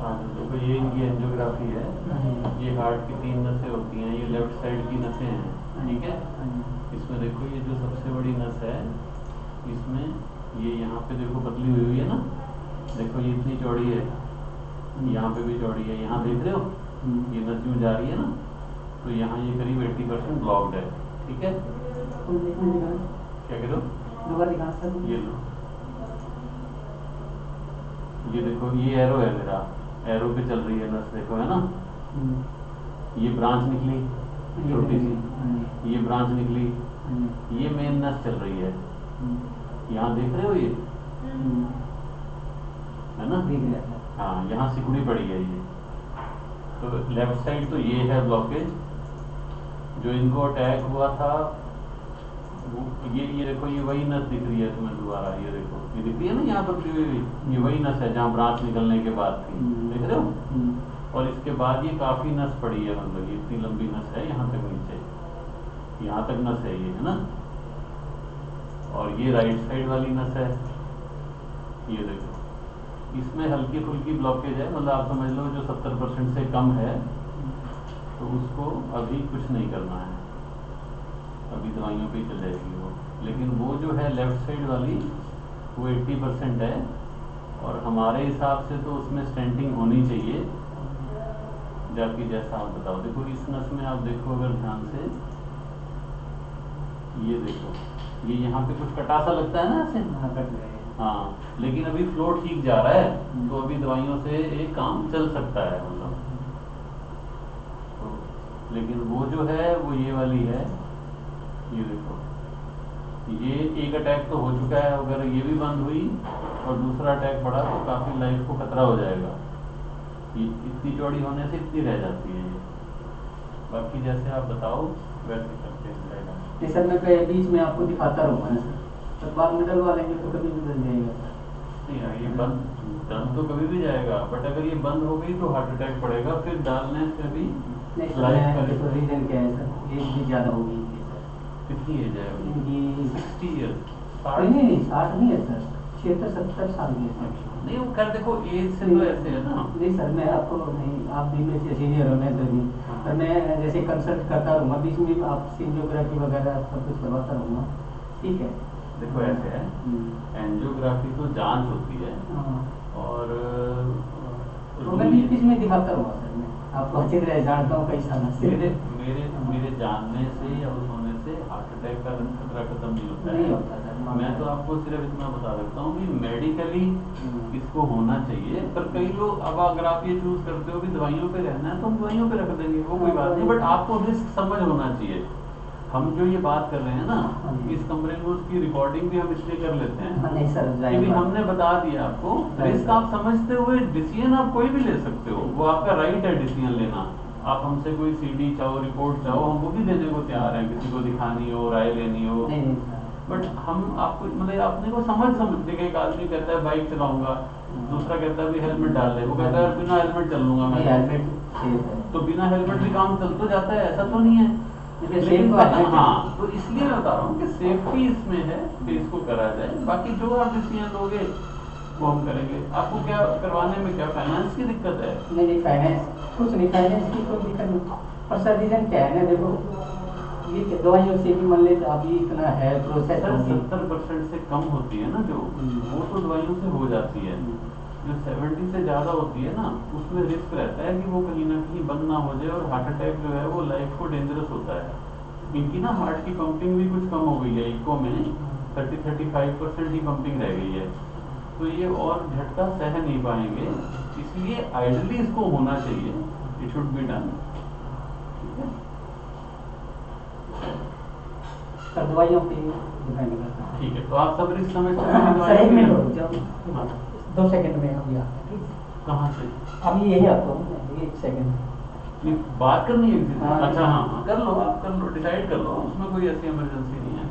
हाँ देखो ये इनकी एंजियोग्राफी है। ये हार्ट की 3 नसें होती हैं, ये लेफ्ट साइड की नसें हैं, ठीक है। इसमें देखो ये जो सबसे बड़ी नस है, इसमें ये यहाँ पे देखो पतली हुई है ना, देखो ये इतनी चौड़ी है, यहाँ पे भी चौड़ी है, यहाँ देख रहे हो ये नस यूँ जा रही है ना, तो यहाँ ये करीब 80% ब्लॉक्ड है, ठीक है। क्या करो, ये लो, ये देखो ये एरो है मेरा, एरो पे चल रही है नस, देखो है ना, ये ब्रांच निकली छोटी सी, ये ब्रांच निकली, ये मेन नस चल रही है, यहाँ देख रहे हो ये है ना, हाँ यहाँ सिकुड़ी पड़ी है ये। तो लेफ्ट साइड तो ये है ब्लॉकेज, जो इनको अटैक हुआ था वो ये देखो, ये वही नस दिख रही है तुम्हें दोबारा, ये देखो ये दिख रही है ना यहाँ पर, ये वही नस है जहाँ ब्रांच निकलने के बाद थी, देख रहे हो। और इसके बाद ये काफी नस पड़ी है, मतलब ये इतनी लंबी नस है, यहाँ तक नीचे, यहाँ तक नस है ये, है ना। और ये राइट साइड वाली नस है, ये देखो इसमें हल्की फुल्की ब्लॉकेज है, मतलब आप समझ लो जो 70% से कम है, तो उसको अभी कुछ नहीं करना है, अभी दवाइयों पे चल जाएगी वो। लेकिन वो जो है लेफ्ट साइड वाली वो 80% है, और हमारे हिसाब से तो उसमें स्टेंटिंग होनी चाहिए, जाकि जैसा आप बताओ। देखो इस नस में आप देखो अगर ध्यान से, ये देखो ये यहाँ पे कुछ कटा सा लगता है ना ऐसे, हाँ, लेकिन अभी फ्लो ठीक जा रहा है, तो अभी दवाइयों से एक काम चल सकता है, मतलब तो, लेकिन वो जो है वो ये वाली है, ये देखो ये एक अटैक तो हो चुका है, अगर ये भी बंद हुई और दूसरा अटैक पड़ा तो काफी लाइफ को खतरा हो जाएगा। ये इतनी चौड़ी होने से इतनी रह जाती है ये, बाकी जैसे आप बताओ वैसे करते रहेगा। नहीं सर, मैं बीच में आपको दिखाता रहूँगा ना सर, तो बाद में डलवा लेंगे तो कभी भी बन जाएगा। नहीं यार, ये बंद डन तो कभी भी जाएगा, बट अगर ये बंद हो गई तो हार्ट अटैक पड़ेगा, फिर डालने से भी लाइफ का तो रीजन क्या है सर, एज भी ज़्यादा होगी इनकी सर। कितनी एज है इनकी 60 ईयर्स? नहीं 60 नहीं है सर, 76-70 साल की है सर। नहीं वो कर देखो एज से तो ऐसे है ना। नहीं सर, मैं आपको नहीं, आप भी मेरे से सीनियर हो, मैं तो नहीं, पर मैं जैसे कंसल्ट करता रहूँगा, बीच में आप एंजियोग्राफी वगैरह सब कुछ करवाता रहूँगा, ठीक है। देखो ऐसे है, एंजियोग्राफी तो जांच होती है, और तो मैं बीच में दिखाता रहूँगा सर, मैं आपको अच्छी तरह जानता हूँ कई साल से। मेरे जानने से या उस होने से हार्ट अटैक का खतरा खत्म नहीं होता है। मैं तो आपको सिर्फ इतना बता सकता हूँ कि मेडिकली इसको होना चाहिए, पर कई लोग, अब अगर आप ये चूज करते हो कि दवाइयों पे रहना है तो हम दवाइयों पे रख देंगे, वो कोई बात नहीं, बट आपको रिस्क समझ होना चाहिए। हम जो ये बात कर रहे हैं ना, इस कमरे में उसकी रिकॉर्डिंग भी हम इसलिए कर लेते हैं नहीं सर, कि हमने बता दिया आपको, रिस्क आप समझते हुए डिसीजन आप कोई भी ले सकते हो, वो आपका राइट है डिसीजन लेना। आप हमसे कोई सीडी चाहो, रिपोर्ट चाहो, हम वो भी देने को तैयार हैं, किसी को दिखानी हो, राय लेनी हो, बट हम आपको मतलब अपने को समझ देखिए, एक आदमी कहता है बाइक चलाऊंगा, दूसरा कहता है भी हेलमेट डाल ले, वो कहता है बिना हेलमेट चल लूंगा मैं, हेलमेट तो बिना हेलमेट भी काम चल तो जाता है, ऐसा तो नहीं है। लेकिन हाँ, तो इसलिए मैं बता रहा हूँ कि सेफ्टी इसमें है कि इसको करा जाए, बाकी जो आप डिसीजन लोगे वो हम करेंगे। आपको क्या करवाने में क्या फाइनेंस की दिक्कत है? नहीं फाइनेंस कुछ नहीं, फाइनेंस की कोई दिक्कत नहीं, पर सर रीजन क्या है ना, देखो ये दवाइयों से भी मान लेते अभी इतना है प्रोसेस, 70% से कम होती है ना जो, वो तो दवाइयों से हो जाती है, जो 70 से ज़्यादा होती है ना, उसमें रिस्क रहता है कि वो कहीं ना कहीं बंद ना हो जाए, और हार्ट अटैक जो है वो लाइफ को डेंजरस होता है। इनकी ना हार्ट की पंपिंग भी कुछ कम हो गई है, इको में 30-35% ही पंपिंग रह गई है, तो ये और झटका सह नहीं पाएंगे, इसलिए आइडली इसको होना चाहिए, इट शुड बी डन, ठीक है। दवाइयों पे डिपेंड करता है, ठीक है, तो आप सब रिस्क समझते हैं। 2 सेकंड में अभी आता है, कहाँ से अभी यही आपको 1 सेकंड बात करनी है? अच्छा हाँ, कर लो, आप कर लो, डिसाइड कर लो, उसमें कोई ऐसी इमरजेंसी नहीं है।